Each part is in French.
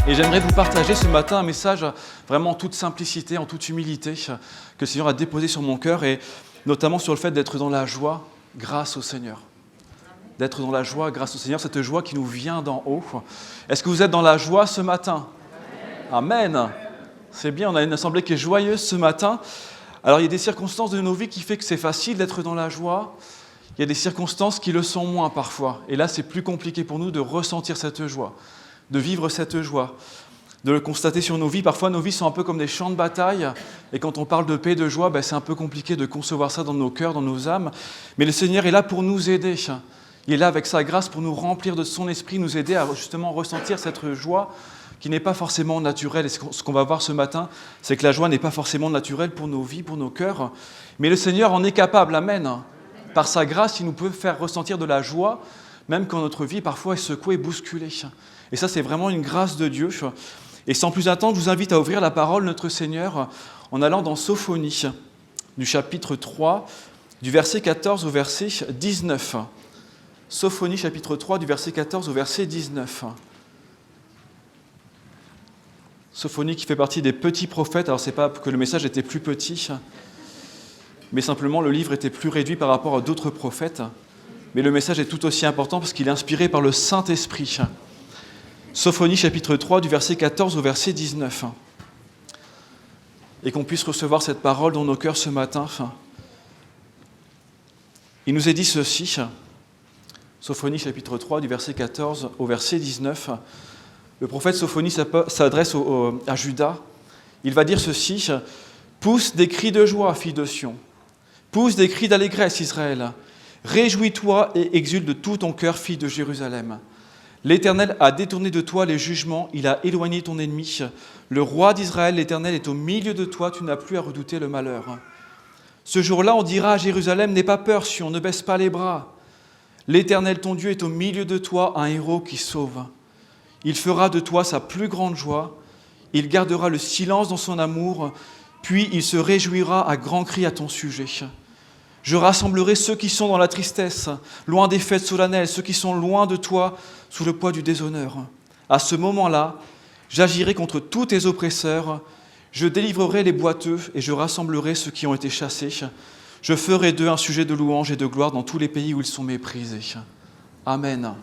Et j'aimerais vous partager ce matin un message vraiment en toute simplicité, en toute humilité, que le Seigneur a déposé sur mon cœur, et notamment sur le fait d'être dans la joie grâce au Seigneur. D'être dans la joie grâce au Seigneur, cette joie qui nous vient d'en haut. Est-ce que vous êtes dans la joie ce matin ? Amen. C'est bien, on a une assemblée qui est joyeuse ce matin. Alors il y a des circonstances de nos vies qui font que c'est facile d'être dans la joie. Il y a des circonstances qui le sont moins parfois. Et là, c'est plus compliqué pour nous de ressentir cette joie, de vivre cette joie, de le constater sur nos vies. Parfois, nos vies sont un peu comme des champs de bataille. Et quand on parle de paix, de joie, c'est un peu compliqué de concevoir ça dans nos cœurs, dans nos âmes. Mais le Seigneur est là pour nous aider. Il est là avec sa grâce pour nous remplir de son esprit, nous aider à justement ressentir cette joie qui n'est pas forcément naturelle. Et ce qu'on va voir ce matin, c'est que la joie n'est pas forcément naturelle pour nos vies, pour nos cœurs. Mais le Seigneur en est capable, amen. Par sa grâce, il nous peut faire ressentir de la joie, même quand notre vie parfois est secouée, bousculée. Et ça, c'est vraiment une grâce de Dieu. Et sans plus attendre, je vous invite à ouvrir la parole de notre Seigneur en allant dans Sophonie, du chapitre 3, du verset 14 au verset 19. Sophonie, chapitre 3, du verset 14 au verset 19. Sophonie qui fait partie des petits prophètes. Alors, ce n'est pas que le message était plus petit, mais simplement le livre était plus réduit par rapport à d'autres prophètes. Mais le message est tout aussi important parce qu'il est inspiré par le Saint-Esprit. Sophonie, chapitre 3, du verset 14 au verset 19. Et qu'on puisse recevoir cette parole dans nos cœurs ce matin. Il nous est dit ceci, Sophonie, chapitre 3, du verset 14 au verset 19. Le prophète Sophonie s'adresse à Juda. Il va dire ceci, « Pousse des cris de joie, fille de Sion. Pousse des cris d'allégresse, Israël. Réjouis-toi et exulte de tout ton cœur, fille de Jérusalem. L'Éternel a détourné de toi les jugements, il a éloigné ton ennemi. Le roi d'Israël, l'Éternel, est au milieu de toi, tu n'as plus à redouter le malheur. Ce jour-là, on dira à Jérusalem, n'aie pas peur, Sion, ne baisse pas les bras. L'Éternel, ton Dieu, est au milieu de toi, un héros qui sauve. Il fera de toi sa plus grande joie, il gardera le silence dans son amour, puis il se réjouira à grands cris à ton sujet. Je rassemblerai ceux qui sont dans la tristesse, loin des fêtes solennelles, ceux qui sont loin de toi, sous le poids du déshonneur. À ce moment-là, j'agirai contre tous tes oppresseurs, je délivrerai les boiteux et je rassemblerai ceux qui ont été chassés. Je ferai d'eux un sujet de louange et de gloire dans tous les pays où ils sont méprisés. Amen.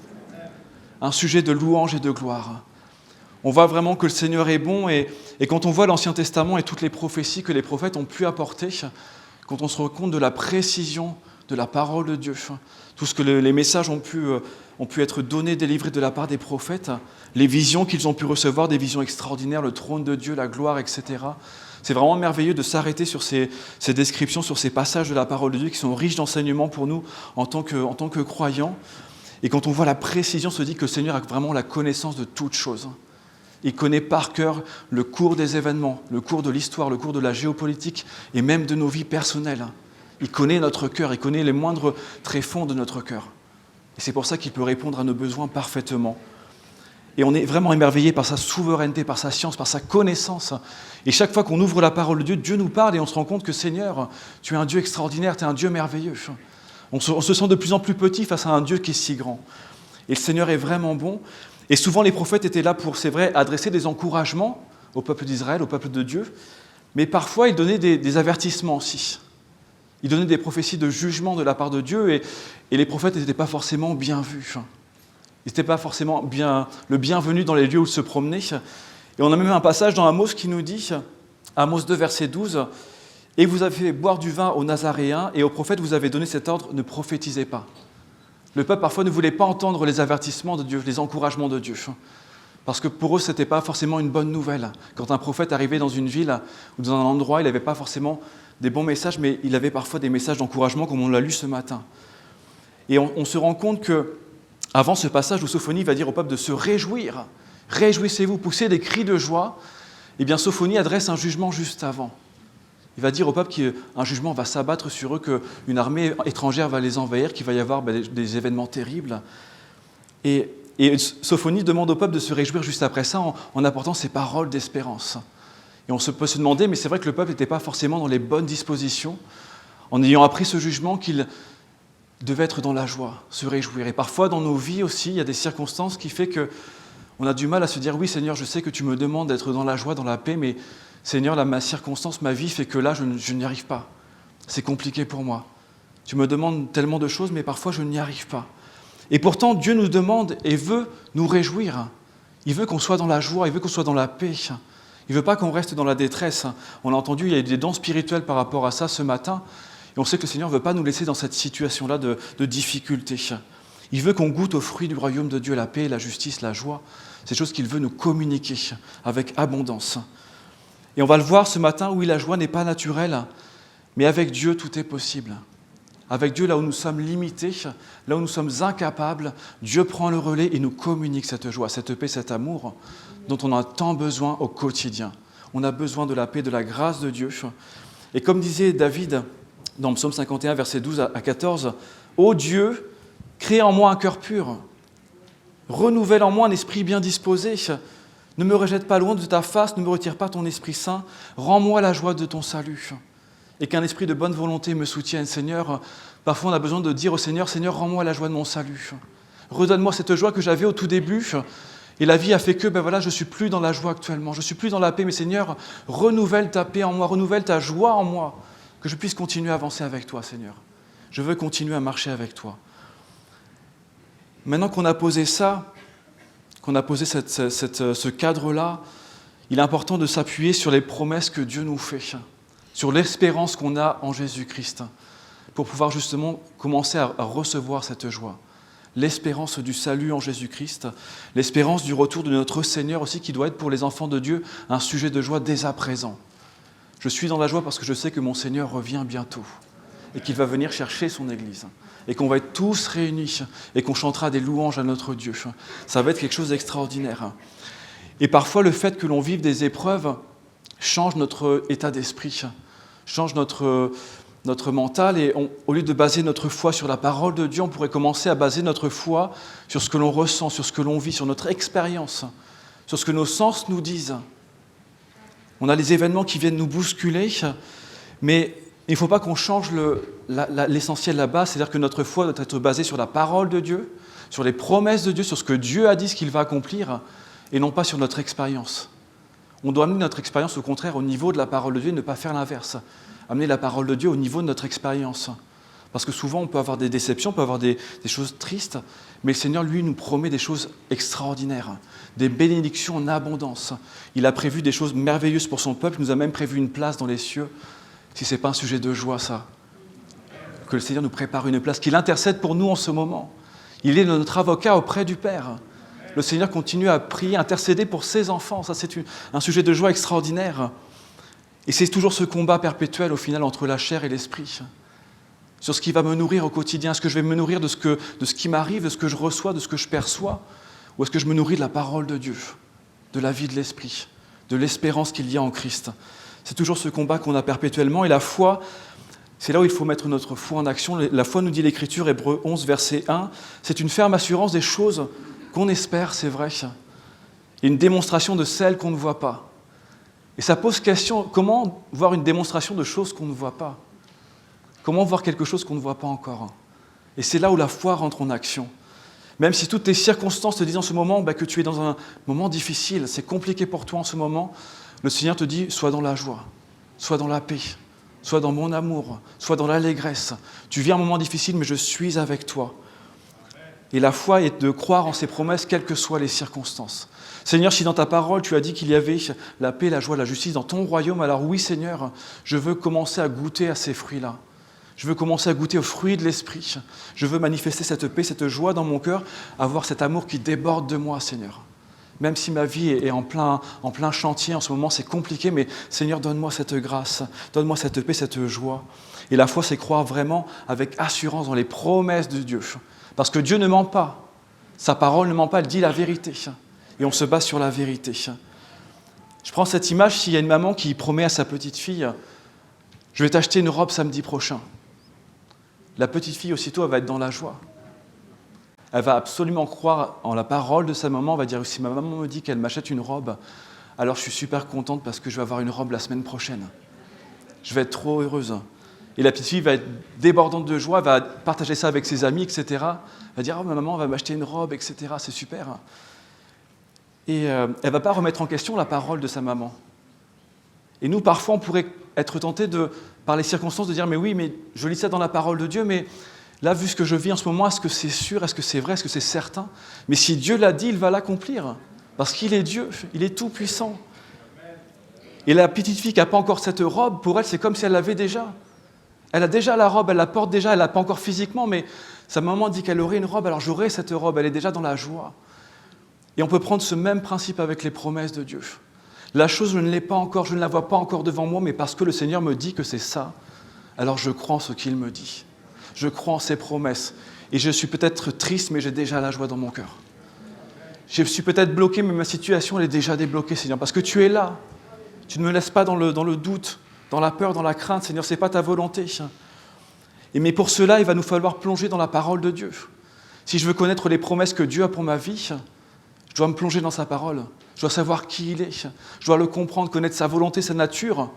Un sujet de louange et de gloire. On voit vraiment que le Seigneur est bon, et quand on voit l'Ancien Testament et toutes les prophéties que les prophètes ont pu apporter, quand on se rend compte de la précision de la parole de Dieu, tout ce que les messages ont pu être donnés, délivrés de la part des prophètes, les visions qu'ils ont pu recevoir, des visions extraordinaires, le trône de Dieu, la gloire, etc. C'est vraiment merveilleux de s'arrêter sur ces descriptions, sur ces passages de la parole de Dieu qui sont riches d'enseignements pour nous en tant que croyants. Et quand on voit la précision, on se dit que le Seigneur a vraiment la connaissance de toutes choses. Il connaît par cœur le cours des événements, le cours de l'histoire, le cours de la géopolitique et même de nos vies personnelles. Il connaît notre cœur, il connaît les moindres tréfonds de notre cœur. Et c'est pour ça qu'il peut répondre à nos besoins parfaitement. Et on est vraiment émerveillé par sa souveraineté, par sa science, par sa connaissance. Et chaque fois qu'on ouvre la parole de Dieu, Dieu nous parle et on se rend compte que Seigneur, tu es un Dieu extraordinaire, tu es un Dieu merveilleux. On se sent de plus en plus petit face à un Dieu qui est si grand. Et le Seigneur est vraiment bon. Et souvent, les prophètes étaient là pour, c'est vrai, adresser des encouragements au peuple d'Israël, au peuple de Dieu. Mais parfois, ils donnaient des avertissements aussi. Ils donnaient des prophéties de jugement de la part de Dieu. Et les prophètes n'étaient pas forcément bien vus. Ils n'étaient pas forcément le bienvenu dans les lieux où ils se promenaient. Et on a même un passage dans Amos qui nous dit, Amos 2, verset 12, « Et vous avez fait boire du vin aux Nazaréens, et aux prophètes vous avez donné cet ordre, ne prophétisez pas. » Le peuple parfois ne voulait pas entendre les avertissements de Dieu, les encouragements de Dieu. Parce que pour eux, ce n'était pas forcément une bonne nouvelle. Quand un prophète arrivait dans une ville ou dans un endroit, il n'avait pas forcément des bons messages, mais il avait parfois des messages d'encouragement, comme on l'a lu ce matin. Et on se rend compte que, avant ce passage où Sophonie va dire au peuple de se réjouir, « Réjouissez-vous, poussez des cris de joie », eh bien Sophonie adresse un jugement juste avant. Il va dire au peuple qu'un jugement va s'abattre sur eux, qu'une armée étrangère va les envahir, qu'il va y avoir des événements terribles. Et Sophonie demande au peuple de se réjouir juste après ça en apportant ces paroles d'espérance. Et on peut se demander, mais c'est vrai que le peuple n'était pas forcément dans les bonnes dispositions, en ayant appris ce jugement qu'il devait être dans la joie, se réjouir. Et parfois dans nos vies aussi, il y a des circonstances qui font On a du mal à se dire, oui Seigneur, je sais que tu me demandes d'être dans la joie, dans la paix, mais Seigneur, là, ma circonstance, ma vie fait que là, je n'y arrive pas. C'est compliqué pour moi. Tu me demandes tellement de choses, mais parfois je n'y arrive pas. Et pourtant, Dieu nous demande et veut nous réjouir. Il veut qu'on soit dans la joie, il veut qu'on soit dans la paix. Il ne veut pas qu'on reste dans la détresse. On a entendu, il y a eu des dons spirituels par rapport à ça ce matin. Et on sait que le Seigneur ne veut pas nous laisser dans cette situation-là de difficulté. Il veut qu'on goûte aux fruits du royaume de Dieu, la paix, la justice, la joie. C'est des choses qu'il veut nous communiquer avec abondance. Et on va le voir ce matin, oui, la joie n'est pas naturelle, mais avec Dieu, tout est possible. Avec Dieu, là où nous sommes limités, là où nous sommes incapables, Dieu prend le relais et nous communique cette joie, cette paix, cet amour dont on a tant besoin au quotidien. On a besoin de la paix, de la grâce de Dieu. Et comme disait David dans Psaume 51, versets 12 à 14, « Ô Dieu, crée en moi un cœur pur, renouvelle en moi un esprit bien disposé, ne me rejette pas loin de ta face, ne me retire pas ton Esprit Saint, rends-moi la joie de ton salut. » Et qu'un esprit de bonne volonté me soutienne, Seigneur. Parfois, on a besoin de dire au Seigneur, Seigneur, rends-moi la joie de mon salut. Redonne-moi cette joie que j'avais au tout début. Et la vie a fait que, je ne suis plus dans la joie actuellement. Je ne suis plus dans la paix, mais Seigneur, renouvelle ta paix en moi, renouvelle ta joie en moi, que je puisse continuer à avancer avec toi, Seigneur. Je veux continuer à marcher avec toi. Maintenant qu'on a posé ça, qu'on a posé ce cadre-là, il est important de s'appuyer sur les promesses que Dieu nous fait, sur l'espérance qu'on a en Jésus-Christ, pour pouvoir justement commencer à recevoir cette joie. L'espérance du salut en Jésus-Christ, l'espérance du retour de notre Seigneur aussi, qui doit être pour les enfants de Dieu un sujet de joie dès à présent. Je suis dans la joie parce que je sais que mon Seigneur revient bientôt et qu'il va venir chercher son Église et qu'on va être tous réunis et qu'on chantera des louanges à notre Dieu. Ça va être quelque chose d'extraordinaire. Et parfois, le fait que l'on vive des épreuves change notre état d'esprit, change notre mental, et au lieu de baser notre foi sur la parole de Dieu, on pourrait commencer à baser notre foi sur ce que l'on ressent, sur ce que l'on vit, sur notre expérience, sur ce que nos sens nous disent. On a les événements qui viennent nous bousculer, mais il ne faut pas qu'on change l'essentiel là-bas, c'est-à-dire que notre foi doit être basée sur la parole de Dieu, sur les promesses de Dieu, sur ce que Dieu a dit, ce qu'il va accomplir, et non pas sur notre expérience. On doit amener notre expérience, au contraire, au niveau de la parole de Dieu et ne pas faire l'inverse. Amener la parole de Dieu au niveau de notre expérience. Parce que souvent, on peut avoir des déceptions, on peut avoir des choses tristes, mais le Seigneur, lui, nous promet des choses extraordinaires, des bénédictions en abondance. Il a prévu des choses merveilleuses pour son peuple, il nous a même prévu une place dans les cieux. Si ce n'est pas un sujet de joie, ça. Que le Seigneur nous prépare une place, qu'il intercède pour nous en ce moment. Il est notre avocat auprès du Père. Le Seigneur continue à prier, à intercéder pour ses enfants. Ça, c'est un sujet de joie extraordinaire. Et c'est toujours ce combat perpétuel, au final, entre la chair et l'esprit. Sur ce qui va me nourrir au quotidien. Est-ce que je vais me nourrir de ce qui m'arrive, de ce que je reçois, de ce que je perçois? Ou est-ce que je me nourris de la parole de Dieu, de la vie de l'esprit, de l'espérance qu'il y a en Christ? C'est toujours ce combat qu'on a perpétuellement. Et la foi, c'est là où il faut mettre notre foi en action. La foi, nous dit l'Écriture, Hébreux 11, verset 1, c'est une ferme assurance des choses qu'on espère, c'est vrai, et une démonstration de celles qu'on ne voit pas. Et ça pose question, comment voir une démonstration de choses qu'on ne voit pas? Comment voir quelque chose qu'on ne voit pas encore? Et c'est là où la foi rentre en action. Même si toutes tes circonstances te disent en ce moment que tu es dans un moment difficile, c'est compliqué pour toi en ce moment, le Seigneur te dit, sois dans la joie, sois dans la paix, sois dans mon amour, sois dans l'allégresse. Tu vis un moment difficile, mais je suis avec toi. Et la foi est de croire en ses promesses, quelles que soient les circonstances. Seigneur, si dans ta parole, tu as dit qu'il y avait la paix, la joie, la justice dans ton royaume, alors oui, Seigneur, je veux commencer à goûter à ces fruits-là. Je veux commencer à goûter aux fruits de l'esprit. Je veux manifester cette paix, cette joie dans mon cœur, avoir cet amour qui déborde de moi, Seigneur. Même si ma vie est en plein chantier, en ce moment, c'est compliqué, mais Seigneur, donne-moi cette grâce, donne-moi cette paix, cette joie. Et la foi, c'est croire vraiment avec assurance dans les promesses de Dieu. Parce que Dieu ne ment pas. Sa parole ne ment pas, elle dit la vérité. Et on se base sur la vérité. Je prends cette image, s'il y a une maman qui promet à sa petite fille « Je vais t'acheter une robe samedi prochain ». La petite fille, aussitôt, elle va être dans la joie. Elle va absolument croire en la parole de sa maman. Elle va dire « Si ma maman me dit qu'elle m'achète une robe, alors je suis super contente parce que je vais avoir une robe la semaine prochaine. Je vais être trop heureuse. » Et la petite fille va être débordante de joie, va partager ça avec ses amis, etc. Elle va dire « Oh, ma maman va m'acheter une robe, etc. C'est super. » et elle ne va pas remettre en question la parole de sa maman. Et nous, parfois, on pourrait être tenté par les circonstances de dire « mais oui, mais je lis ça dans la parole de Dieu, mais là, vu ce que je vis en ce moment, est-ce que c'est sûr, est-ce que c'est vrai, est-ce que c'est certain ?» Mais si Dieu l'a dit, il va l'accomplir, parce qu'il est Dieu, il est tout-puissant. Et la petite fille qui n'a pas encore cette robe, pour elle, c'est comme si elle l'avait déjà. Elle a déjà la robe, elle la porte déjà, elle ne l'a pas encore physiquement, mais sa maman dit qu'elle aurait une robe, alors j'aurai cette robe, elle est déjà dans la joie. Et on peut prendre ce même principe avec les promesses de Dieu. La chose, je ne l'ai pas encore, je ne la vois pas encore devant moi, mais parce que le Seigneur me dit que c'est ça, alors je crois en ce qu'il me dit. Je crois en ses promesses. Et je suis peut-être triste, mais j'ai déjà la joie dans mon cœur. Je suis peut-être bloqué, mais ma situation elle est déjà débloquée, Seigneur, parce que tu es là. Tu ne me laisses pas dans le doute, dans la peur, dans la crainte, Seigneur, ce n'est pas ta volonté. Mais pour cela, il va nous falloir plonger dans la parole de Dieu. Si je veux connaître les promesses que Dieu a pour ma vie, je dois me plonger dans sa parole. Je dois savoir qui il est. Je dois le comprendre, connaître sa volonté, sa nature.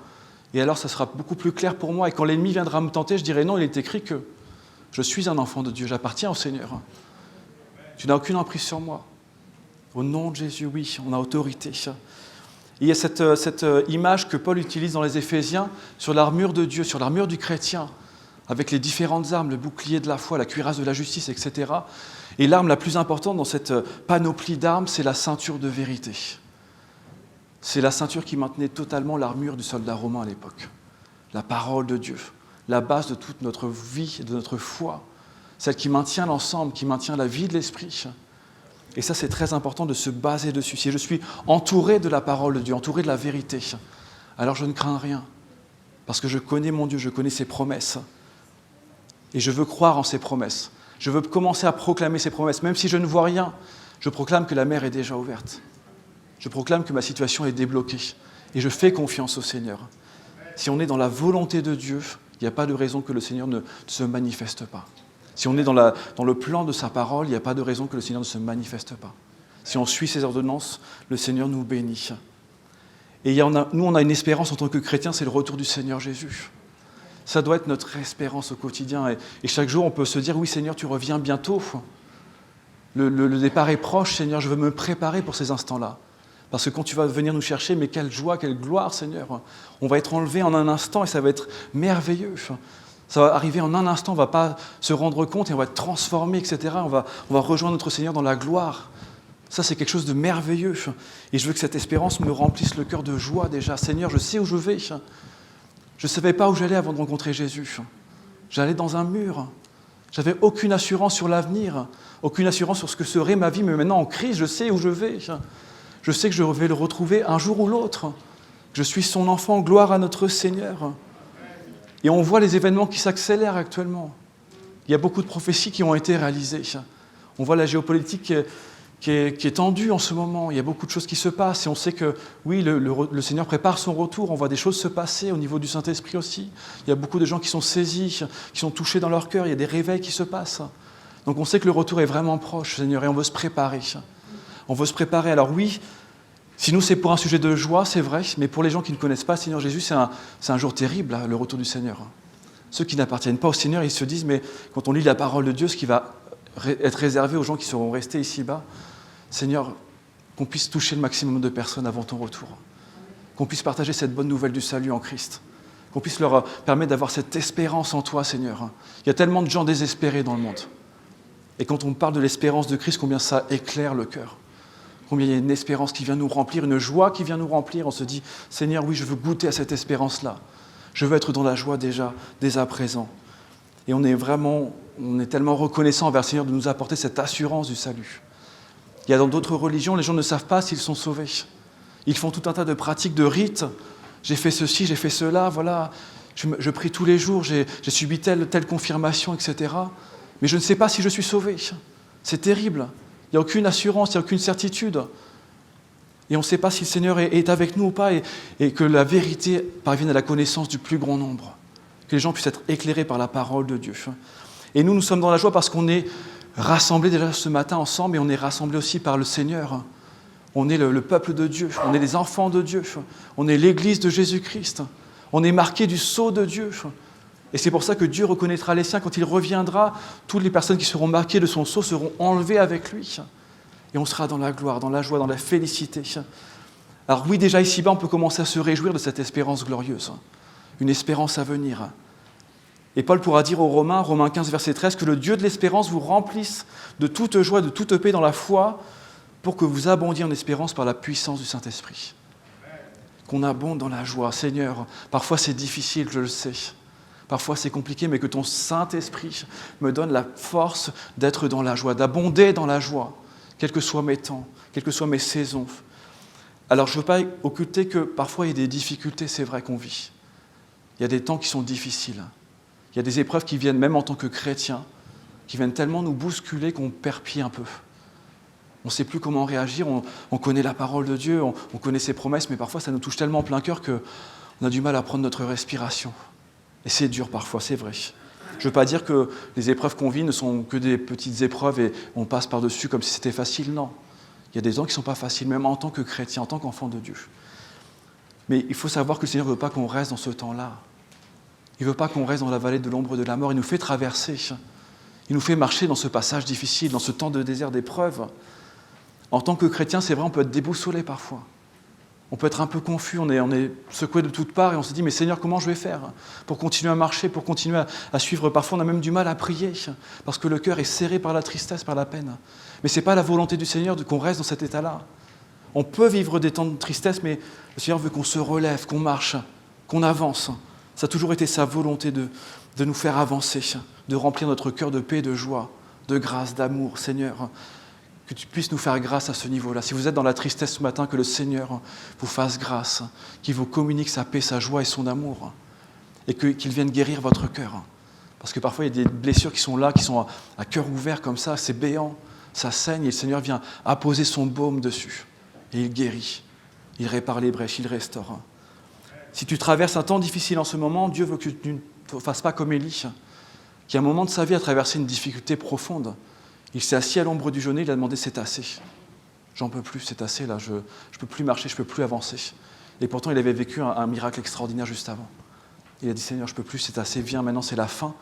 Et alors, ça sera beaucoup plus clair pour moi. Et quand l'ennemi viendra me tenter, je dirai non, il est écrit que je suis un enfant de Dieu, j'appartiens au Seigneur. Tu n'as aucune emprise sur moi. Au nom de Jésus, oui, on a autorité. Et il y a cette image que Paul utilise dans les Éphésiens sur l'armure de Dieu, sur l'armure du chrétien, avec les différentes armes, le bouclier de la foi, la cuirasse de la justice, etc. Et l'arme la plus importante dans cette panoplie d'armes, c'est la ceinture de vérité. C'est la ceinture qui maintenait totalement l'armure du soldat romain à l'époque. La parole de Dieu, la base de toute notre vie, de notre foi, celle qui maintient l'ensemble, qui maintient la vie de l'esprit. Et ça, c'est très important de se baser dessus. Si je suis entouré de la parole de Dieu, entouré de la vérité, alors je ne crains rien, parce que je connais mon Dieu, je connais ses promesses. Et je veux croire en ses promesses. Je veux commencer à proclamer ses promesses. Même si je ne vois rien, je proclame que la mer est déjà ouverte. Je proclame que ma situation est débloquée. Et je fais confiance au Seigneur. Si on est dans la volonté de Dieu, il n'y a pas de raison que le Seigneur ne se manifeste pas. Si on est dans le plan de sa parole, il n'y a pas de raison que le Seigneur ne se manifeste pas. Si on suit ses ordonnances, le Seigneur nous bénit. Et nous, on a une espérance en tant que chrétiens, c'est le retour du Seigneur Jésus. Ça doit être notre espérance au quotidien. Et chaque jour, on peut se dire, oui Seigneur, tu reviens bientôt. Le départ est proche, Seigneur, je veux me préparer pour ces instants-là. Parce que quand tu vas venir nous chercher, mais quelle joie, quelle gloire, Seigneur. On va être enlevé en un instant et ça va être merveilleux. Ça va arriver en un instant, on ne va pas se rendre compte et on va être transformé, etc. On va rejoindre notre Seigneur dans la gloire. Ça, c'est quelque chose de merveilleux. Et je veux que cette espérance me remplisse le cœur de joie déjà. Seigneur, je sais où je vais. Je ne savais pas où j'allais avant de rencontrer Jésus. J'allais dans un mur. Je n'avais aucune assurance sur l'avenir, aucune assurance sur ce que serait ma vie, mais maintenant en Christ, je sais où je vais. Je sais que je vais le retrouver un jour ou l'autre. Je suis son enfant, gloire à notre Seigneur. Et on voit les événements qui s'accélèrent actuellement. Il y a beaucoup de prophéties qui ont été réalisées. On voit la géopolitique qui est tendue en ce moment. Il y a beaucoup de choses qui se passent. Et on sait que, oui, le Seigneur prépare son retour. On voit des choses se passer au niveau du Saint-Esprit aussi. Il y a beaucoup de gens qui sont saisis, qui sont touchés dans leur cœur. Il y a des réveils qui se passent. Donc on sait que le retour est vraiment proche, Seigneur, et on veut se préparer. On veut se préparer. Alors oui, si nous c'est pour un sujet de joie, c'est vrai, mais pour les gens qui ne connaissent pas Seigneur Jésus, c'est un jour terrible, le retour du Seigneur. Ceux qui n'appartiennent pas au Seigneur, ils se disent, mais quand on lit la parole de Dieu, ce qui va être réservé aux gens qui seront restés ici-bas, Seigneur, qu'on puisse toucher le maximum de personnes avant ton retour, qu'on puisse partager cette bonne nouvelle du salut en Christ, qu'on puisse leur permettre d'avoir cette espérance en toi, Seigneur. Il y a tellement de gens désespérés dans le monde. Et quand on parle de l'espérance de Christ, combien ça éclaire le cœur. Combien il y a une espérance qui vient nous remplir, une joie qui vient nous remplir. On se dit, Seigneur, oui, je veux goûter à cette espérance-là. Je veux être dans la joie déjà, dès à présent. Et on est tellement reconnaissant envers le Seigneur de nous apporter cette assurance du salut. Il y a dans d'autres religions, les gens ne savent pas s'ils sont sauvés. Ils font tout un tas de pratiques, de rites. J'ai fait ceci, j'ai fait cela, voilà. Je prie tous les jours, j'ai subi telle confirmation, etc. Mais je ne sais pas si je suis sauvé. C'est terrible. Il n'y a aucune assurance, il n'y a aucune certitude. Et on ne sait pas si le Seigneur est avec nous ou pas, et que la vérité parvienne à la connaissance du plus grand nombre. Que les gens puissent être éclairés par la parole de Dieu. Et nous sommes dans la joie parce qu'on est rassemblés déjà ce matin ensemble, et on est rassemblés aussi par le Seigneur. On est le peuple de Dieu, on est les enfants de Dieu, on est l'Église de Jésus-Christ. On est marqués du sceau de Dieu. Et c'est pour ça que Dieu reconnaîtra les siens. Quand il reviendra, toutes les personnes qui seront marquées de son sceau seront enlevées avec lui. Et on sera dans la gloire, dans la joie, dans la félicité. Alors oui, déjà ici-bas, on peut commencer à se réjouir de cette espérance glorieuse, une espérance à venir. Et Paul pourra dire aux Romains 15, verset 13, que le Dieu de l'espérance vous remplisse de toute joie, de toute paix dans la foi, pour que vous abondiez en espérance par la puissance du Saint-Esprit. Qu'on abonde dans la joie. Seigneur, parfois c'est difficile, je le sais. Parfois c'est compliqué, mais que ton Saint-Esprit me donne la force d'être dans la joie, d'abonder dans la joie, quels que soient mes temps, quelles que soient mes saisons. Alors je ne veux pas occulter que parfois il y a des difficultés, c'est vrai qu'on vit. Il y a des temps qui sont difficiles. Il y a des épreuves qui viennent, même en tant que chrétiens, qui viennent tellement nous bousculer qu'on perd pied un peu. On ne sait plus comment réagir, on connaît la parole de Dieu, on connaît ses promesses, mais parfois ça nous touche tellement en plein cœur qu'on a du mal à prendre notre respiration. Et c'est dur parfois, c'est vrai. Je ne veux pas dire que les épreuves qu'on vit ne sont que des petites épreuves et on passe par-dessus comme si c'était facile, non. Il y a des temps qui ne sont pas faciles, même en tant que chrétien, en tant qu'enfant de Dieu. Mais il faut savoir que le Seigneur ne veut pas qu'on reste dans ce temps-là. Il ne veut pas qu'on reste dans la vallée de l'ombre de la mort. Il nous fait traverser. Il nous fait marcher dans ce passage difficile, dans ce temps de désert, d'épreuve. En tant que chrétien, c'est vrai, on peut être déboussolé parfois. On peut être un peu confus, on est secoué de toutes parts et on se dit « Mais Seigneur, comment je vais faire pour continuer à marcher, pour continuer à suivre ?» Parfois, on a même du mal à prier parce que le cœur est serré par la tristesse, par la peine. Mais ce n'est pas la volonté du Seigneur qu'on reste dans cet état-là. On peut vivre des temps de tristesse, mais le Seigneur veut qu'on se relève, qu'on marche, qu'on avance. Ça a toujours été sa volonté de nous faire avancer, de remplir notre cœur de paix, de joie, de grâce, d'amour. Seigneur, que tu puisses nous faire grâce à ce niveau-là. Si vous êtes dans la tristesse ce matin, que le Seigneur vous fasse grâce, qu'il vous communique sa paix, sa joie et son amour, et qu'il vienne guérir votre cœur. Parce que parfois, il y a des blessures qui sont là, qui sont à cœur ouvert comme ça, c'est béant, ça saigne, et le Seigneur vient apposer son baume dessus. Et il guérit, il répare les brèches, il restaure. Si tu traverses un temps difficile en ce moment, Dieu veut que tu ne fasses pas comme Élie, qui à un moment de sa vie a traversé une difficulté profonde. Il s'est assis à l'ombre du genêt, il a demandé « c'est assez, j'en peux plus, c'est assez là, je ne peux plus marcher, je ne peux plus avancer ». Et pourtant il avait vécu un miracle extraordinaire juste avant. Il a dit « Seigneur, je ne peux plus, c'est assez, viens, maintenant c'est la fin ».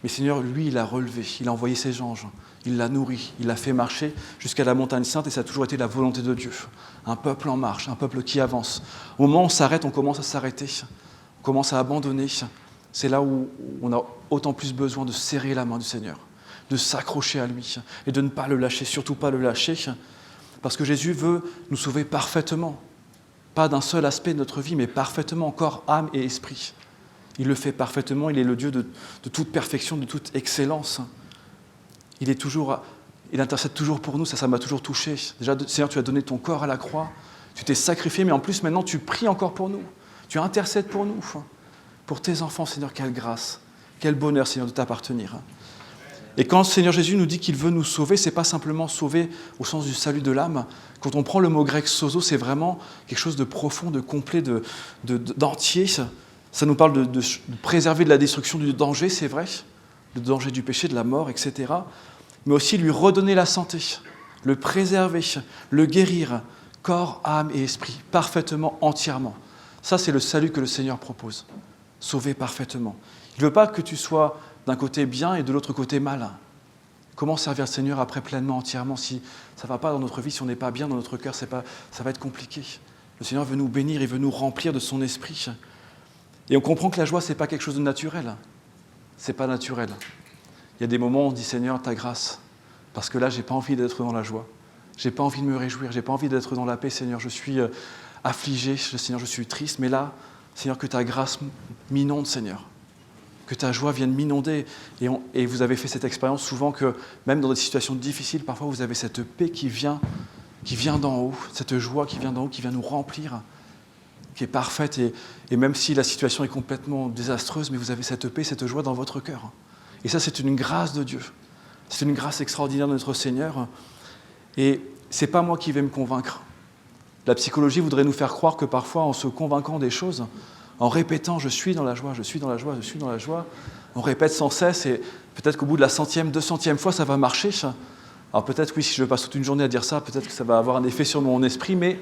Mais Seigneur, lui, il l'a relevé, il a envoyé ses anges, il l'a nourri, il l'a fait marcher jusqu'à la montagne sainte et ça a toujours été la volonté de Dieu. Un peuple en marche, un peuple qui avance. Au moment où on s'arrête, on commence à s'arrêter, on commence à abandonner. C'est là où on a autant plus besoin de serrer la main du Seigneur, de s'accrocher à lui et de ne pas le lâcher, surtout pas le lâcher, parce que Jésus veut nous sauver parfaitement. Pas d'un seul aspect de notre vie, mais parfaitement, corps, âme et esprit. Il le fait parfaitement, il est le Dieu de toute perfection, de toute excellence. Il intercède toujours pour nous, ça m'a toujours touché. Déjà, Seigneur, tu as donné ton corps à la croix, tu t'es sacrifié, mais en plus maintenant tu pries encore pour nous. Tu intercèdes pour nous, pour tes enfants, Seigneur, quelle grâce, quel bonheur, Seigneur, de t'appartenir. Et quand le Seigneur Jésus nous dit qu'il veut nous sauver, ce n'est pas simplement sauver au sens du salut de l'âme. Quand on prend le mot grec sozo, c'est vraiment quelque chose de profond, de complet, d'entier. Ça nous parle de préserver de la destruction, du danger, c'est vrai, le danger du péché, de la mort, etc. Mais aussi lui redonner la santé, le préserver, le guérir, corps, âme et esprit, parfaitement, entièrement. Ça, c'est le salut que le Seigneur propose, sauver parfaitement. Il ne veut pas que tu sois d'un côté bien et de l'autre côté mal. Comment servir le Seigneur après pleinement, entièrement, si ça ne va pas dans notre vie, si on n'est pas bien dans notre cœur, ça va être compliqué. Le Seigneur veut nous bénir, il veut nous remplir de son esprit. Et on comprend que la joie, ce n'est pas quelque chose de naturel. Ce n'est pas naturel. Il y a des moments où on dit « Seigneur, ta grâce », parce que là, je n'ai pas envie d'être dans la joie. Je n'ai pas envie de me réjouir, je n'ai pas envie d'être dans la paix, Seigneur. Je suis affligé, Seigneur, je suis triste. Mais là, Seigneur, que ta grâce m'inonde, Seigneur. Que ta joie vienne m'inonder. Et vous avez fait cette expérience souvent que, même dans des situations difficiles, parfois vous avez cette paix qui vient d'en haut, cette joie qui vient d'en haut, qui vient nous remplir, qui est parfaite. Et même si la situation est complètement désastreuse, mais vous avez cette paix, cette joie dans votre cœur. Et ça, c'est une grâce de Dieu. C'est une grâce extraordinaire de notre Seigneur. Et ce n'est pas moi qui vais me convaincre. La psychologie voudrait nous faire croire que parfois, en se convainquant des choses, en répétant « je suis dans la joie, je suis dans la joie, je suis dans la joie », on répète sans cesse et peut-être qu'au bout de la 100e, 200e fois, ça va marcher. Alors peut-être, oui, si je passe toute une journée à dire ça, peut-être que ça va avoir un effet sur mon esprit, mais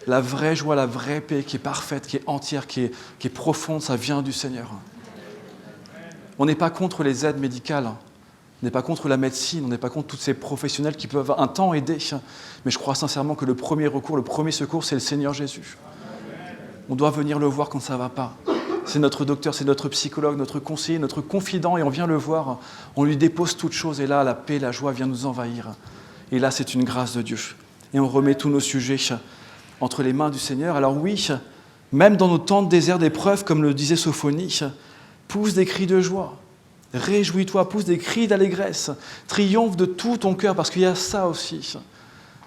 la vraie joie, la vraie paix qui est parfaite, qui est entière, qui est profonde, ça vient du Seigneur. On n'est pas contre les aides médicales. On n'est pas contre la médecine, on n'est pas contre tous ces professionnels qui peuvent un temps aider, mais je crois sincèrement que le premier recours, le premier secours, c'est le Seigneur Jésus. On doit venir le voir quand ça ne va pas. C'est notre docteur, c'est notre psychologue, notre conseiller, notre confident, et on vient le voir, on lui dépose toutes choses, et là, la paix, la joie vient nous envahir. Et là, c'est une grâce de Dieu. Et on remet tous nos sujets entre les mains du Seigneur. Alors oui, même dans nos temps de désert d'épreuves, comme le disait Sophonie, pousse des cris de joie. Réjouis-toi, pousse des cris d'allégresse, triomphe de tout ton cœur, parce qu'il y a ça aussi.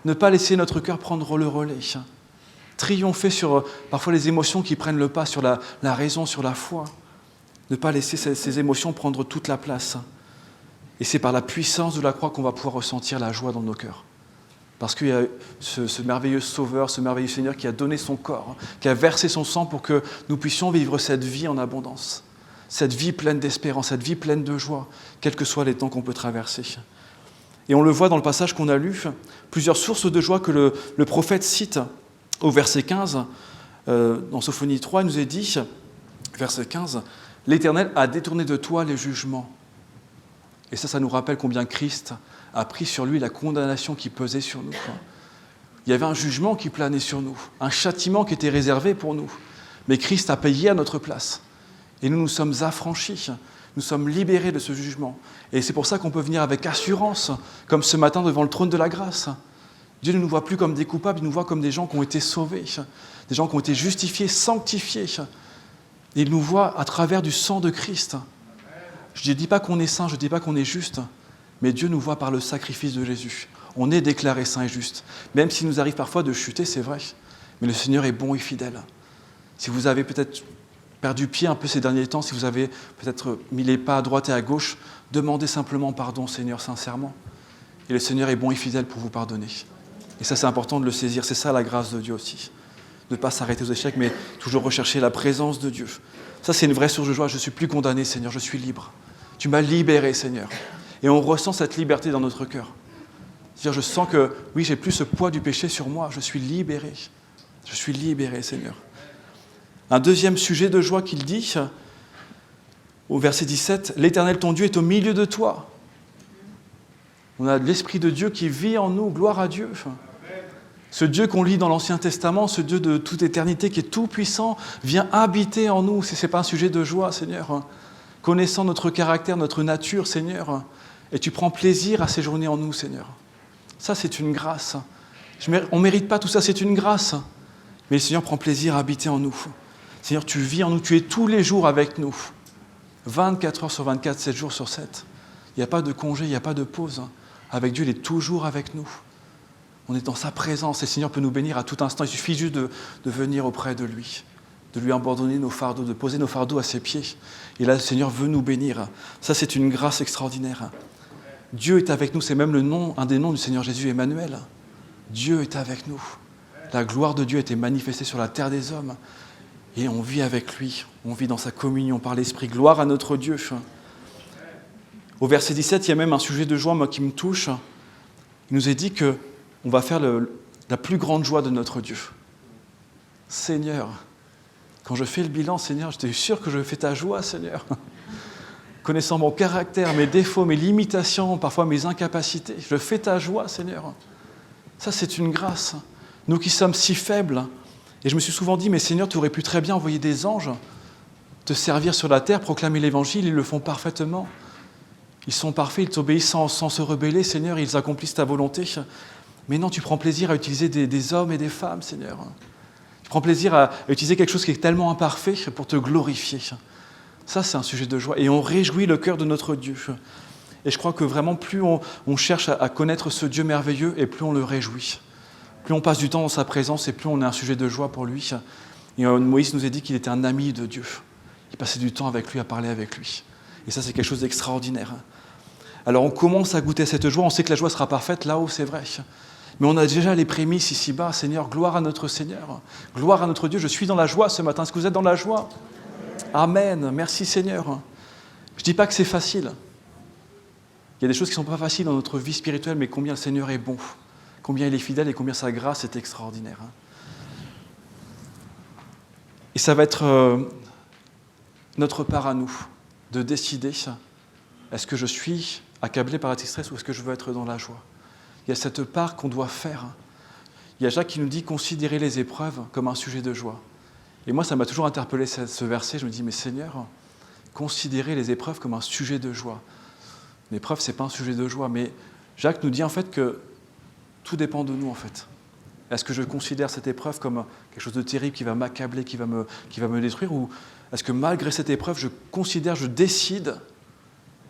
Ne pas laisser notre cœur prendre le relais. Triompher sur parfois les émotions qui prennent le pas sur la raison, sur la foi. Ne pas laisser ces émotions prendre toute la place. Et c'est par la puissance de la croix qu'on va pouvoir ressentir la joie dans nos cœurs. Parce qu'il y a ce merveilleux Sauveur, ce merveilleux Seigneur qui a donné son corps, qui a versé son sang pour que nous puissions vivre cette vie en abondance. Cette vie pleine d'espérance, cette vie pleine de joie, quels que soient les temps qu'on peut traverser. Et on le voit dans le passage qu'on a lu, plusieurs sources de joie que le prophète cite au verset 15, dans Sophonie 3, il nous est dit, verset 15, « L'Éternel a détourné de toi les jugements. » Et ça nous rappelle combien Christ a pris sur lui la condamnation qui pesait sur nous. Il y avait un jugement qui planait sur nous, un châtiment qui était réservé pour nous. Mais Christ a payé à notre place. Et nous sommes affranchis, nous sommes libérés de ce jugement. Et c'est pour ça qu'on peut venir avec assurance, comme ce matin devant le trône de la grâce. Dieu ne nous voit plus comme des coupables, il nous voit comme des gens qui ont été sauvés, des gens qui ont été justifiés, sanctifiés. Et il nous voit à travers du sang de Christ. Je ne dis pas qu'on est saint, je ne dis pas qu'on est juste, mais Dieu nous voit par le sacrifice de Jésus. On est déclaré saint et juste. Même s'il nous arrive parfois de chuter, c'est vrai, mais le Seigneur est bon et fidèle. Si vous avez peut-être perdu pied un peu ces derniers temps, si vous avez peut-être mis les pas à droite et à gauche, demandez simplement pardon, Seigneur, sincèrement. Et le Seigneur est bon et fidèle pour vous pardonner. Et ça, c'est important de le saisir. C'est ça la grâce de Dieu aussi. Ne pas s'arrêter aux échecs, mais toujours rechercher la présence de Dieu. Ça, c'est une vraie source de joie. Je ne suis plus condamné, Seigneur, je suis libre. Tu m'as libéré, Seigneur. Et on ressent cette liberté dans notre cœur. C'est-à-dire, je sens que, oui, j'ai plus ce poids du péché sur moi. Je suis libéré. Je suis libéré, Seigneur. Un deuxième sujet de joie qu'il dit, au verset 17, « L'Éternel ton Dieu est au milieu de toi. » On a l'Esprit de Dieu qui vit en nous, gloire à Dieu. Ce Dieu qu'on lit dans l'Ancien Testament, ce Dieu de toute éternité qui est tout puissant, vient habiter en nous. Ce n'est pas un sujet de joie, Seigneur. Connaissant notre caractère, notre nature, Seigneur, et tu prends plaisir à séjourner en nous, Seigneur. Ça, c'est une grâce. On ne mérite pas tout ça, c'est une grâce. Mais le Seigneur prend plaisir à habiter en nous. Seigneur, tu vis en nous, tu es tous les jours avec nous. 24 heures sur 24, 7 jours sur 7. Il n'y a pas de congé, il n'y a pas de pause. Avec Dieu, il est toujours avec nous. On est dans sa présence et le Seigneur peut nous bénir à tout instant. Il suffit juste de venir auprès de lui, de lui abandonner nos fardeaux, de poser nos fardeaux à ses pieds. Et là, le Seigneur veut nous bénir. Ça, c'est une grâce extraordinaire. Dieu est avec nous, c'est même un des noms du Seigneur Jésus, Emmanuel. Dieu est avec nous. La gloire de Dieu a été manifestée sur la terre des hommes. Et on vit avec lui, on vit dans sa communion par l'Esprit. Gloire à notre Dieu. Au verset 17, il y a même un sujet de joie, moi, qui me touche. Il nous est dit qu'on va faire la plus grande joie de notre Dieu. Seigneur, quand je fais le bilan, Seigneur, j'étais sûr que je fais ta joie, Seigneur. Connaissant mon caractère, mes défauts, mes limitations, parfois mes incapacités, je fais ta joie, Seigneur. Ça, c'est une grâce. Nous qui sommes si faibles. Et je me suis souvent dit, mais Seigneur, tu aurais pu très bien envoyer des anges te servir sur la terre, proclamer l'Évangile, ils le font parfaitement. Ils sont parfaits, ils t'obéissent sans se rebeller, Seigneur, ils accomplissent ta volonté. Mais non, tu prends plaisir à utiliser des hommes et des femmes, Seigneur. Tu prends plaisir à utiliser quelque chose qui est tellement imparfait pour te glorifier. Ça, c'est un sujet de joie. Et on réjouit le cœur de notre Dieu. Et je crois que vraiment, plus on cherche à connaître ce Dieu merveilleux, et plus on le réjouit. Plus on passe du temps dans sa présence, et plus on est un sujet de joie pour lui. Et Moïse nous a dit qu'il était un ami de Dieu. Il passait du temps avec lui, à parler avec lui. Et ça, c'est quelque chose d'extraordinaire. Alors, on commence à goûter cette joie. On sait que la joie sera parfaite là-haut, c'est vrai. Mais on a déjà les prémices ici-bas. Seigneur, gloire à notre Seigneur. Gloire à notre Dieu. Je suis dans la joie ce matin. Est-ce que vous êtes dans la joie ? Amen. Merci, Seigneur. Je ne dis pas que c'est facile. Il y a des choses qui ne sont pas faciles dans notre vie spirituelle, mais combien le Seigneur est bon, combien il est fidèle et combien sa grâce est extraordinaire. Et ça va être notre part à nous de décider, est-ce que je suis accablé par la tristesse ou est-ce que je veux être dans la joie? Il y a cette part qu'on doit faire. Il y a Jacques qui nous dit « Considérez les épreuves comme un sujet de joie ». Et moi, ça m'a toujours interpellé ce verset. Je me dis « Mais Seigneur, considérez les épreuves comme un sujet de joie ». L'épreuve, ce n'est pas un sujet de joie, mais Jacques nous dit en fait que tout dépend de nous en fait. Est-ce que je considère cette épreuve comme quelque chose de terrible qui va m'accabler, qui va me détruire, ou est-ce que malgré cette épreuve, je décide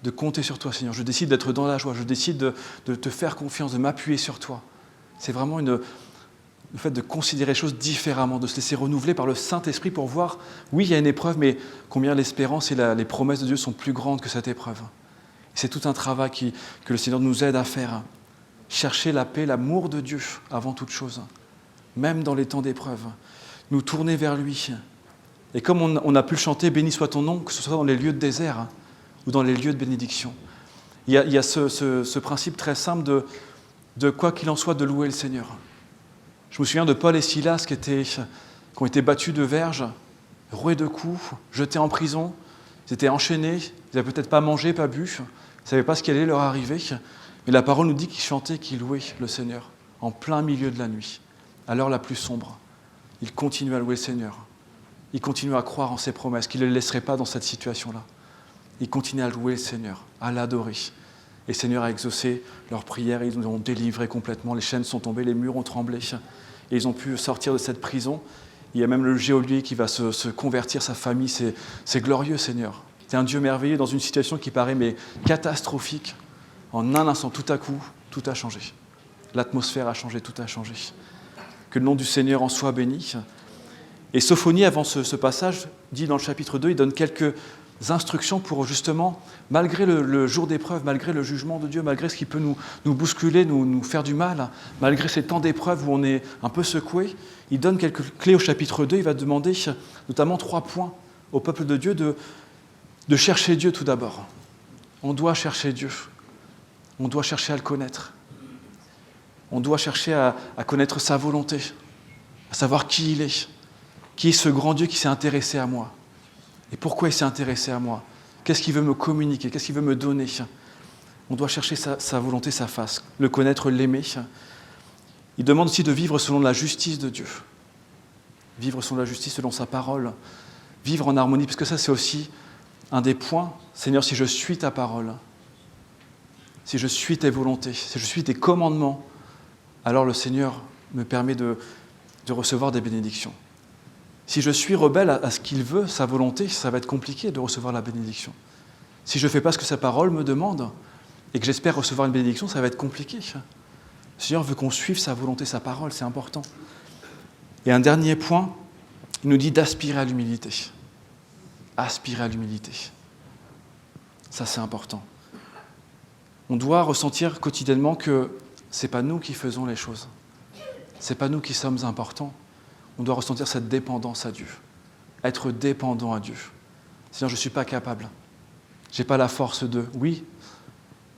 de compter sur toi, Seigneur, je décide d'être dans la joie, je décide de te faire confiance, de m'appuyer sur toi. C'est vraiment le fait de considérer les choses différemment, de se laisser renouveler par le Saint-Esprit pour voir, oui, il y a une épreuve, mais combien l'espérance et les promesses de Dieu sont plus grandes que cette épreuve. C'est tout un travail que le Seigneur nous aide à faire. Chercher la paix, l'amour de Dieu avant toute chose, même dans les temps d'épreuve. Nous tourner vers lui. Et comme on a pu le chanter, béni soit ton nom, que ce soit dans les lieux de désert ou dans les lieux de bénédiction. Il y a ce principe très simple de quoi qu'il en soit, de louer le Seigneur. Je me souviens de Paul et Silas qui ont été battus de verges, roués de coups, jetés en prison. Ils étaient enchaînés, ils n'avaient peut-être pas mangé, pas bu, ils ne savaient pas ce qui allait leur arriver. Mais la parole nous dit qu'ils chantaient, qu'ils louaient le Seigneur en plein milieu de la nuit, à l'heure la plus sombre. Ils continuaient à louer le Seigneur. Ils continuaient à croire en ses promesses, qu'il ne les laisserait pas dans cette situation-là. Ils continuaient à louer le Seigneur, à l'adorer. Et le Seigneur a exaucé leurs prières, et ils nous ont délivrés complètement. Les chaînes sont tombées, les murs ont tremblé. Et ils ont pu sortir de cette prison. Il y a même le geôlier qui va se convertir, sa famille. C'est glorieux, Seigneur. Tu es un Dieu merveilleux dans une situation qui paraît mais catastrophique. En un instant, tout à coup, tout a changé. L'atmosphère a changé, tout a changé. Que le nom du Seigneur en soit béni. Et Sophonie, avant ce passage, dit dans le chapitre 2, il donne quelques instructions pour justement, malgré le jour d'épreuve, malgré le jugement de Dieu, malgré ce qui peut nous bousculer, nous faire du mal, malgré ces temps d'épreuve où on est un peu secoué, il donne quelques clés au chapitre 2. Il va demander notamment 3 points au peuple de Dieu de chercher Dieu tout d'abord. On doit chercher Dieu. On doit chercher à le connaître. On doit chercher à connaître sa volonté, à savoir qui il est. Qui est ce grand Dieu qui s'est intéressé à moi? Et pourquoi il s'est intéressé à moi? Qu'est-ce qu'il veut me communiquer? Qu'est-ce qu'il veut me donner? On doit chercher sa volonté, sa face, le connaître, l'aimer. Il demande aussi de vivre selon la justice de Dieu. Vivre selon la justice, selon sa parole. Vivre en harmonie, parce que ça c'est aussi un des points. Seigneur, si je suis ta parole, si je suis tes volontés, si je suis tes commandements, alors le Seigneur me permet de recevoir des bénédictions. Si je suis rebelle à ce qu'il veut, sa volonté, ça va être compliqué de recevoir la bénédiction. Si je ne fais pas ce que sa parole me demande et que j'espère recevoir une bénédiction, ça va être compliqué. Le Seigneur veut qu'on suive sa volonté, sa parole, c'est important. Et un dernier point, il nous dit d'aspirer à l'humilité. Aspirer à l'humilité. Ça, c'est important. On doit ressentir quotidiennement que ce n'est pas nous qui faisons les choses. Ce n'est pas nous qui sommes importants. On doit ressentir cette dépendance à Dieu. Être dépendant à Dieu. Seigneur, je ne suis pas capable. Je n'ai pas la force de... Oui,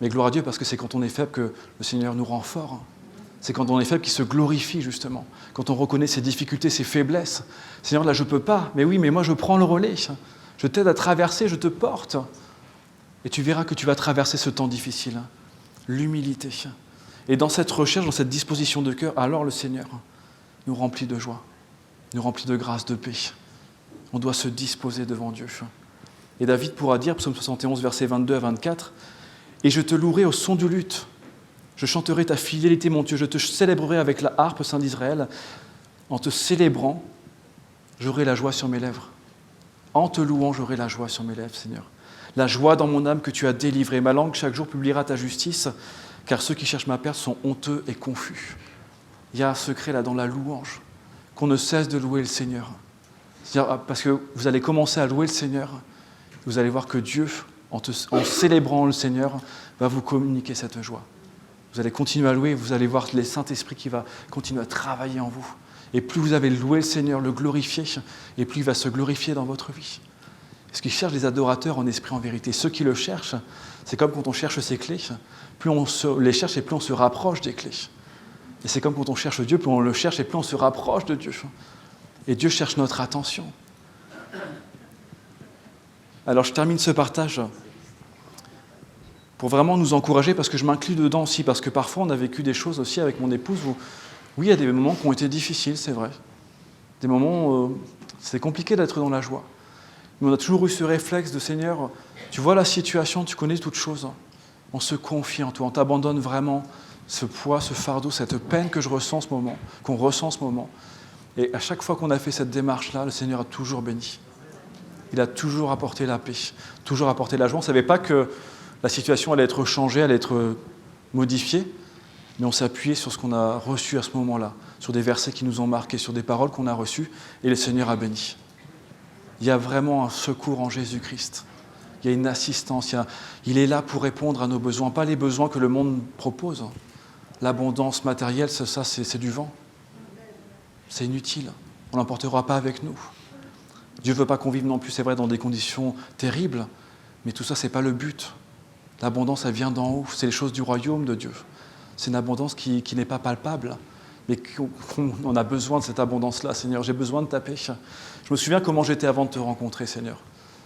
mais gloire à Dieu, parce que c'est quand on est faible que le Seigneur nous rend fort. C'est quand on est faible qu'il se glorifie, justement. Quand on reconnaît ses difficultés, ses faiblesses. Seigneur, là, je ne peux pas. Mais oui, mais moi, je prends le relais. Je t'aide à traverser, je te porte. Et tu verras que tu vas traverser ce temps difficile. L'humilité. Et dans cette recherche, dans cette disposition de cœur, alors le Seigneur nous remplit de joie, nous remplit de grâce, de paix. On doit se disposer devant Dieu. Et David pourra dire, psaume 71, versets 22 à 24, « Et je te louerai au son du luth. Je chanterai ta fidélité, mon Dieu. Je te célébrerai avec la harpe, Saint d'Israël. En te célébrant, j'aurai la joie sur mes lèvres. En te louant, j'aurai la joie sur mes lèvres, Seigneur. La joie dans mon âme que tu as délivrée. Ma langue chaque jour publiera ta justice, car ceux qui cherchent ma perte sont honteux et confus. » Il y a un secret là dans la louange, qu'on ne cesse de louer le Seigneur. C'est-à-dire, parce que vous allez commencer à louer le Seigneur, vous allez voir que Dieu, en célébrant le Seigneur, va vous communiquer cette joie. Vous allez continuer à louer, vous allez voir les Saint-Esprit qui va continuer à travailler en vous. Et plus vous avez loué le Seigneur, le glorifié, et plus il va se glorifier dans votre vie. Parce qu'il cherche des adorateurs en esprit, en vérité. Ceux qui le cherchent, c'est comme quand on cherche ses clés. Plus on les cherche et plus on se rapproche des clés. Et c'est comme quand on cherche Dieu, plus on le cherche et plus on se rapproche de Dieu. Et Dieu cherche notre attention. Alors je termine ce partage pour vraiment nous encourager, parce que je m'inclus dedans aussi, parce que parfois on a vécu des choses aussi avec mon épouse où, oui, il y a des moments qui ont été difficiles, c'est vrai. Des moments où c'est compliqué d'être dans la joie. Mais on a toujours eu ce réflexe de Seigneur, tu vois la situation, tu connais toutes choses. On se confie en toi, on t'abandonne vraiment ce poids, ce fardeau, cette peine que je ressens en ce moment, qu'on ressent en ce moment. Et à chaque fois qu'on a fait cette démarche-là, le Seigneur a toujours béni. Il a toujours apporté la paix, toujours apporté la joie. On ne savait pas que la situation allait être changée, allait être modifiée, mais on s'est appuyé sur ce qu'on a reçu à ce moment-là, sur des versets qui nous ont marqués, sur des paroles qu'on a reçues, et le Seigneur a béni. Il y a vraiment un secours en Jésus-Christ. Il y a une assistance. Il est là pour répondre à nos besoins, pas les besoins que le monde propose. L'abondance matérielle, ça c'est du vent. C'est inutile. On ne l'emportera pas avec nous. Dieu ne veut pas qu'on vive non plus, c'est vrai, dans des conditions terribles, mais tout ça, ce n'est pas le but. L'abondance, elle vient d'en haut. C'est les choses du royaume de Dieu. C'est une abondance qui n'est pas palpable, mais qu'on a besoin de cette abondance-là, Seigneur. J'ai besoin de ta paix. Je me souviens comment j'étais avant de te rencontrer, Seigneur.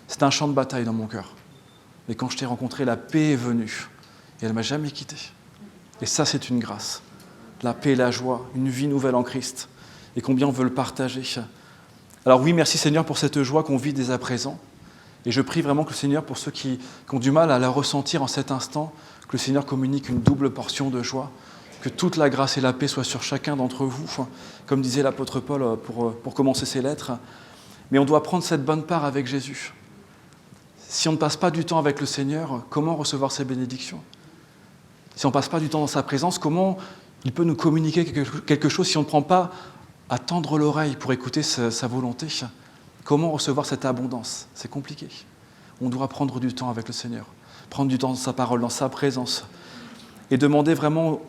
C'était un champ de bataille dans mon cœur. Mais quand je t'ai rencontré, la paix est venue. Et elle ne m'a jamais quitté. Et ça, c'est une grâce. La paix et la joie, une vie nouvelle en Christ. Et combien on veut le partager. Alors oui, merci Seigneur pour cette joie qu'on vit dès à présent. Et je prie vraiment que le Seigneur, pour ceux qui ont du mal à la ressentir en cet instant, que le Seigneur communique une double portion de joie. Que toute la grâce et la paix soient sur chacun d'entre vous, comme disait l'apôtre Paul pour commencer ses lettres. Mais on doit prendre cette bonne part avec Jésus. Si on ne passe pas du temps avec le Seigneur, comment recevoir ses bénédictions ? Si on ne passe pas du temps dans sa présence, comment il peut nous communiquer quelque chose si on ne prend pas à tendre l'oreille pour écouter sa volonté ? Comment recevoir cette abondance ? C'est compliqué. On doit prendre du temps avec le Seigneur, prendre du temps dans sa parole, dans sa présence, et demander vraiment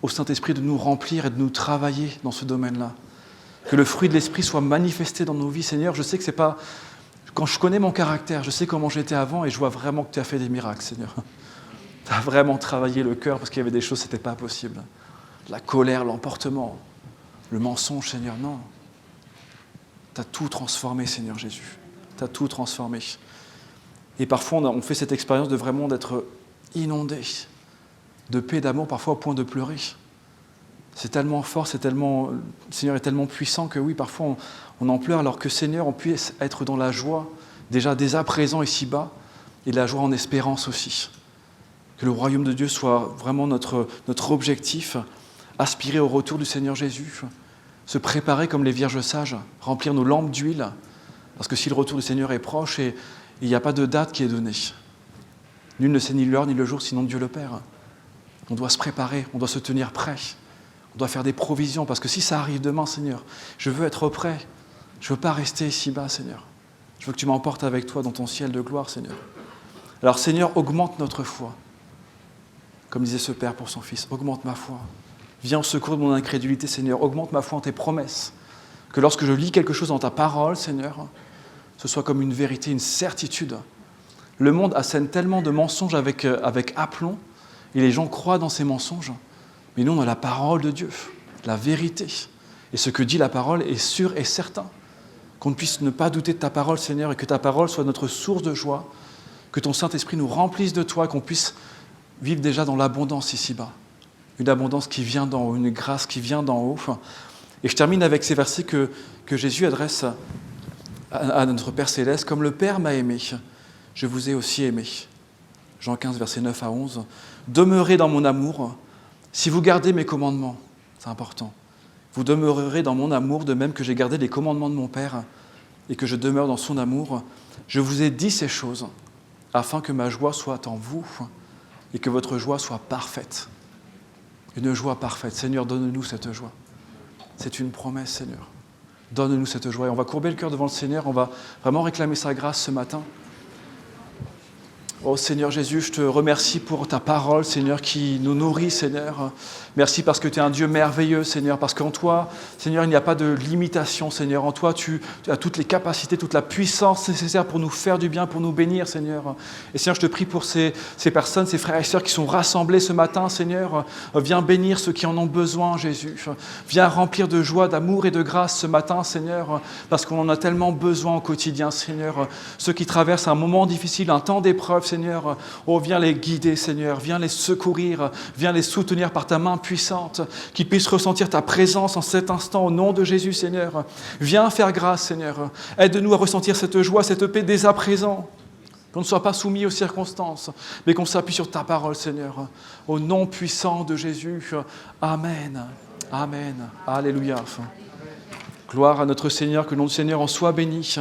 au Saint-Esprit de nous remplir et de nous travailler dans ce domaine-là. Que le fruit de l'Esprit soit manifesté dans nos vies, Seigneur. Je sais que c'est pas... Quand je connais mon caractère, je sais comment j'étais avant et je vois vraiment que tu as fait des miracles, Seigneur. Tu as vraiment travaillé le cœur parce qu'il y avait des choses, ce n'était pas possible. La colère, l'emportement, le mensonge, Seigneur, non. Tu as tout transformé, Seigneur Jésus. Tu as tout transformé. Et parfois, on fait cette expérience de vraiment d'être inondé de paix, d'amour, parfois au point de pleurer. C'est tellement fort, le Seigneur est tellement puissant que oui, parfois on en pleure, alors que Seigneur, on puisse être dans la joie, déjà dès à présent ici-bas, et de la joie en espérance aussi. Que le royaume de Dieu soit vraiment notre objectif, aspirer au retour du Seigneur Jésus, se préparer comme les vierges sages, remplir nos lampes d'huile, parce que si le retour du Seigneur est proche, et il n'y a pas de date qui est donnée. Nul ne sait ni l'heure ni le jour, sinon Dieu le Père. On doit se préparer, on doit se tenir prêt. On doit faire des provisions, parce que si ça arrive demain, Seigneur, je veux être prêt. Je ne veux pas rester ici-bas, Seigneur. Je veux que tu m'emportes avec toi dans ton ciel de gloire, Seigneur. Alors, Seigneur, augmente notre foi. Comme disait ce Père pour son Fils, augmente ma foi. Viens au secours de mon incrédulité, Seigneur. Augmente ma foi en tes promesses. Que lorsque je lis quelque chose dans ta parole, Seigneur, ce soit comme une vérité, une certitude. Le monde assène tellement de mensonges avec aplomb, et les gens croient dans ces mensonges. Mais nous, on a la parole de Dieu, la vérité. Et ce que dit la parole est sûr et certain. Qu'on ne puisse ne pas douter de ta parole, Seigneur, et que ta parole soit notre source de joie. Que ton Saint-Esprit nous remplisse de toi, qu'on puisse vivre déjà dans l'abondance ici-bas. Une abondance qui vient d'en haut, une grâce qui vient d'en haut. Et je termine avec ces versets que Jésus adresse à notre Père Céleste. Comme le Père m'a aimé, je vous ai aussi aimé. Jean 15, versets 9 à 11. Demeurez dans mon amour. Si vous gardez mes commandements, c'est important, vous demeurerez dans mon amour, de même que j'ai gardé les commandements de mon Père et que je demeure dans son amour. Je vous ai dit ces choses afin que ma joie soit en vous et que votre joie soit parfaite. Une joie parfaite. Seigneur, donne-nous cette joie. C'est une promesse, Seigneur. Donne-nous cette joie. Et on va courber le cœur devant le Seigneur, on va vraiment réclamer sa grâce ce matin. Oh Seigneur Jésus, je te remercie pour ta parole, Seigneur, qui nous nourrit, Seigneur. Merci parce que tu es un Dieu merveilleux, Seigneur, parce qu'en toi, Seigneur, il n'y a pas de limitation, Seigneur. En toi, tu as toutes les capacités, toute la puissance nécessaire pour nous faire du bien, pour nous bénir, Seigneur. Et Seigneur, je te prie pour ces personnes, ces frères et sœurs qui sont rassemblés ce matin, Seigneur. Viens bénir ceux qui en ont besoin, Jésus. Viens remplir de joie, d'amour et de grâce ce matin, Seigneur, parce qu'on en a tellement besoin au quotidien, Seigneur. Ceux qui traversent un moment difficile, un temps d'épreuve, Seigneur. Oh, viens les guider, Seigneur. Viens les secourir. Viens les soutenir par ta main puissante. Qu'ils puissent ressentir ta présence en cet instant au nom de Jésus, Seigneur. Viens faire grâce, Seigneur. Aide-nous à ressentir cette joie, cette paix dès à présent. Qu'on ne soit pas soumis aux circonstances, mais qu'on s'appuie sur ta parole, Seigneur. Au nom puissant de Jésus. Amen. Amen. Alléluia. Gloire à notre Seigneur, que le nom du Seigneur en soit béni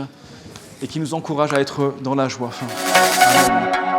et qui nous encourage à être dans la joie. Amen.